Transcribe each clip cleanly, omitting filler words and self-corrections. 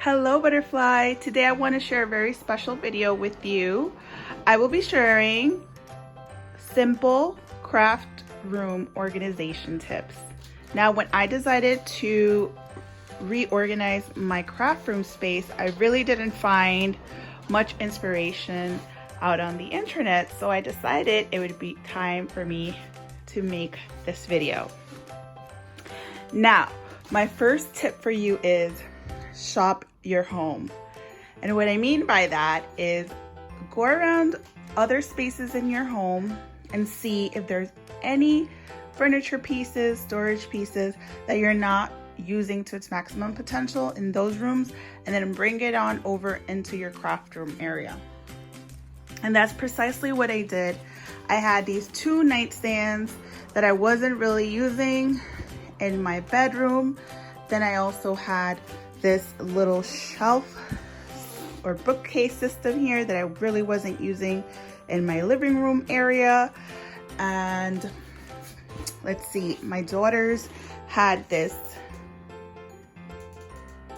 Hello butterfly, today I want to share a very special video with you. I will be sharing simple craft room organization tips. Now when I decided to reorganize my craft room space, I really didn't find much inspiration out on the internet, so I decided it would be time for me to make this video. Now, my first tip for you is shop your home. And what I mean by that is go around other spaces in your home and see if there's any furniture pieces, storage pieces that you're not using to its maximum potential in those rooms, and then bring it on over into your craft room area. And that's precisely what I did. I had these two nightstands that I wasn't really using in my bedroom. Then I also had this little shelf or bookcase system here that I really wasn't using in my living room area. And let's see, my daughters had this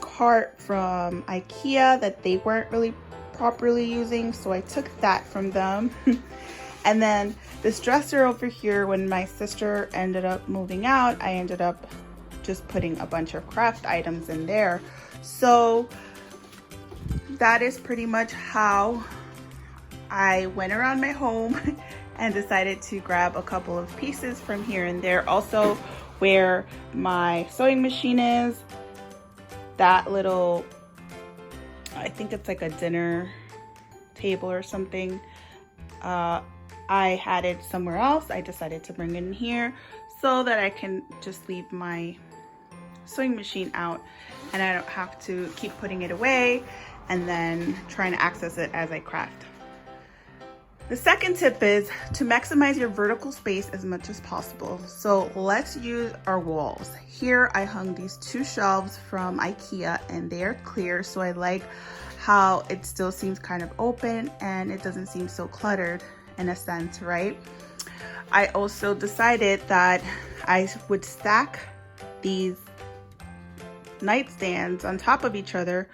cart from IKEA that they weren't really properly using, so I took that from them. And then this dresser over here, when my sister ended up moving out, I ended up just putting a bunch of craft items in there. So that is pretty much how I went around my home and decided to grab a couple of pieces from here and there. Also, where my sewing machine is, that little, I think it's like a dinner table or something, I had it somewhere else. I decided to bring it in here so that I can just leave my sewing machine out and I don't have to keep putting it away and then trying to access it as I craft. The second tip is to maximize your vertical space as much as possible. So let's use our walls. Here I hung these two shelves from IKEA and they're clear, so I like how it still seems kind of open and it doesn't seem so cluttered in a sense, right? I also decided that I would stack these nightstands on top of each other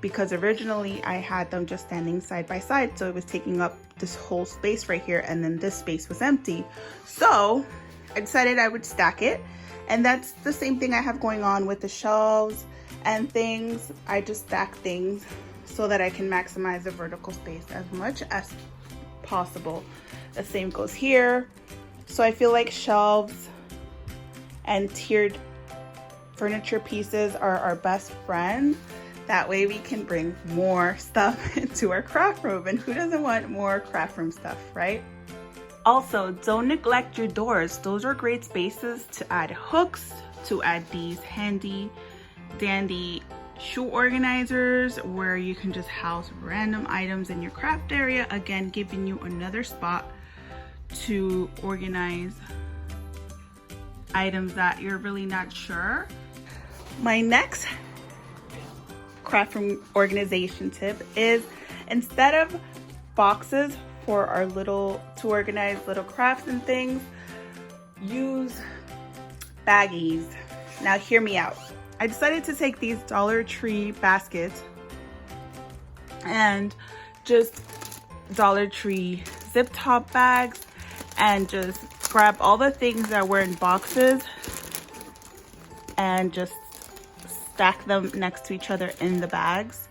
because originally I had them just standing side by side, so it was taking up this whole space right here, and then this space was empty. So I decided I would stack it, and that's the same thing I have going on with the shelves and things. I just stack things so that I can maximize the vertical space as much as possible. The same goes here. So I feel like shelves and tiered furniture pieces are our best friend. That way we can bring more stuff into our craft room, and who doesn't want more craft room stuff, right? Also, don't neglect your doors. Those are great spaces to add hooks, to add these handy dandy shoe organizers where you can just house random items in your craft area, again giving you another spot to organize items that you're really not sure. My next craft room organization tip is, instead of boxes for our to organize little crafts and things, use baggies. Now hear me out. I decided to take these Dollar Tree baskets and just Dollar Tree zip top bags and just grab all the things that were in boxes and just stack them next to each other in the bags.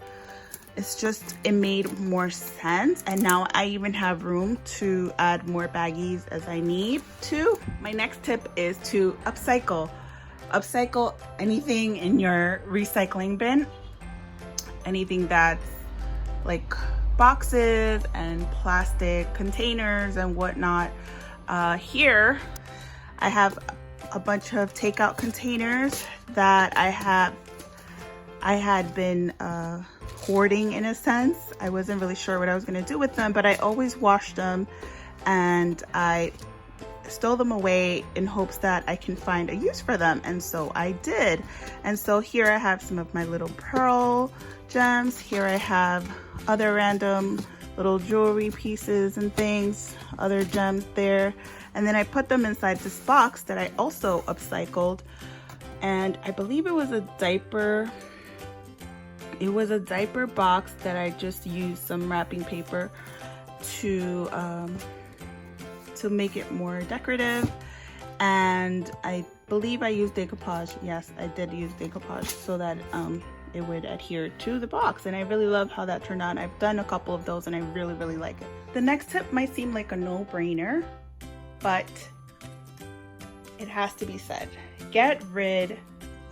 It made more sense, and now I even have room to add more baggies as I need to. My next tip is to upcycle. Upcycle anything in your recycling bin, anything that's like boxes and plastic containers and whatnot. Here I have a bunch of takeout containers that I had been hoarding in a sense. I wasn't really sure what I was going to do with them, but I always wash them and I stow them away in hopes that I can find a use for them, and so I did. And so here I have some of my little pearl gems. Here I have other random little jewelry pieces and things, other gems there. And then I put them inside this box that I also upcycled, and I believe it was a diaper It was a diaper box that I just used some wrapping paper to make it more decorative, and I believe I used decoupage. Yes, I did use decoupage so that it would adhere to the box, and I really love how that turned out. I've done a couple of those and I really like it. The next tip might seem like a no-brainer, but it has to be said. Get rid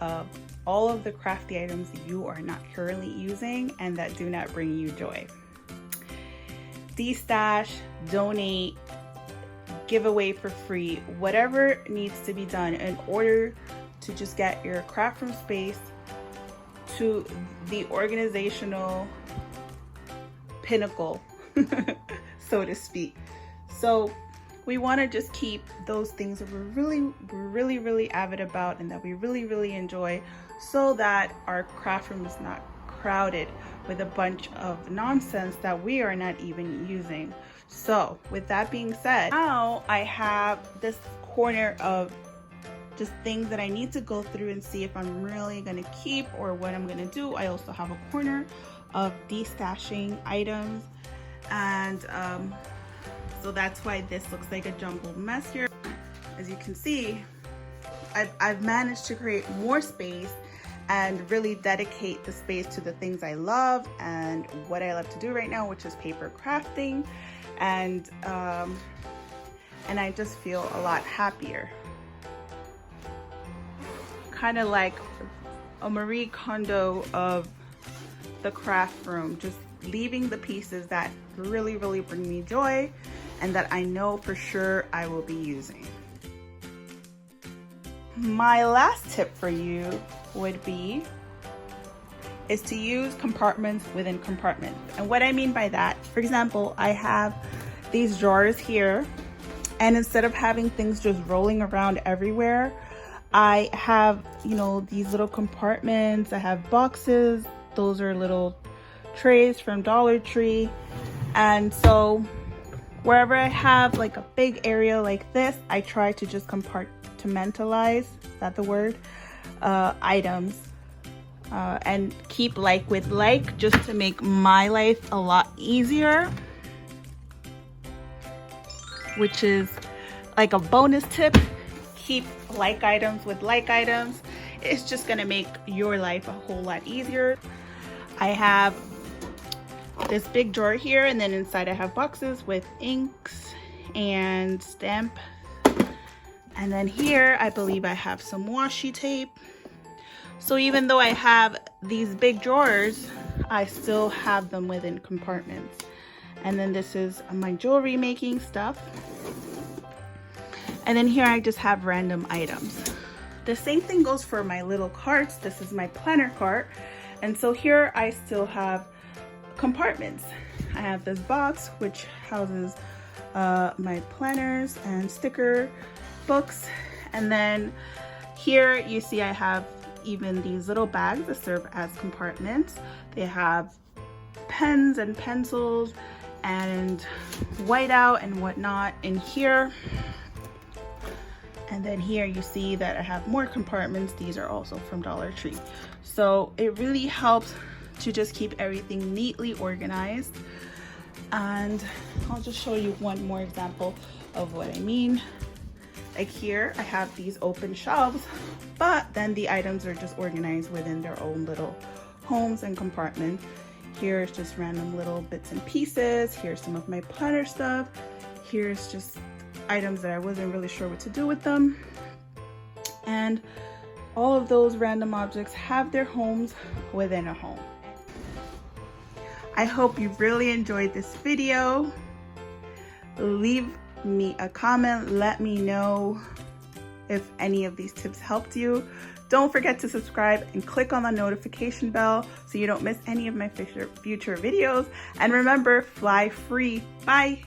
of all of the crafty items you are not currently using and that do not bring you joy. Destash, donate, give away for free, whatever needs to be done in order to just get your craft room space to the organizational pinnacle, so to speak. So we want to just keep those things that we're really avid about and that we really enjoy, so that our craft room is not crowded with a bunch of nonsense that we are not even using. So with that being said, now I have this corner of just things that I need to go through and see if I'm really going to keep or what I'm going to do. I also have a corner of destashing items, and so that's why this looks like a jumbled mess here. As you can see, I've managed to create more space and really dedicate the space to the things I love and what I love to do right now, which is paper crafting, and I just feel a lot happier. Kind of like a Marie Kondo of the craft room, just leaving the pieces that really bring me joy and that I know for sure I will be using. My last tip for you would be is to use compartments within compartments. And what I mean by that, for example, I have these drawers here, and instead of having things just rolling around everywhere, I have, you know, these little compartments. I have boxes. Those are little trays from Dollar Tree. And so wherever I have like a big area like this, I try to just compartmentalize, is that the word, items, and keep like with like, just to make my life a lot easier, which is like a bonus tip. Keep like items with like items. It's just gonna make your life a whole lot easier. I have this big drawer here, and then inside I have boxes with inks and stamp, and then here I believe I have some washi tape. So even though I have these big drawers, I still have them within compartments. And then this is my jewelry making stuff. And then here I just have random items. The same thing goes for my little carts. This is my planner cart. And so here I still have compartments. I have this box which houses my planners and sticker books. And then here you see I have even these little bags that serve as compartments. They have pens and pencils and whiteout and whatnot in here. And then here you see that I have more compartments. These are also from Dollar Tree. So it really helps to just keep everything neatly organized. And I'll just show you one more example of what I mean. Like here, I have these open shelves, but then the items are just organized within their own little homes and compartments. Here's just random little bits and pieces. Here's some of my planner stuff. Here's just items that I wasn't really sure what to do with them. And all of those random objects have their homes within a home. I hope you really enjoyed this video. Leave me a comment. Let me know if any of these tips helped you. Don't forget to subscribe and click on the notification bell so you don't miss any of my future videos. And remember, fly free. Bye.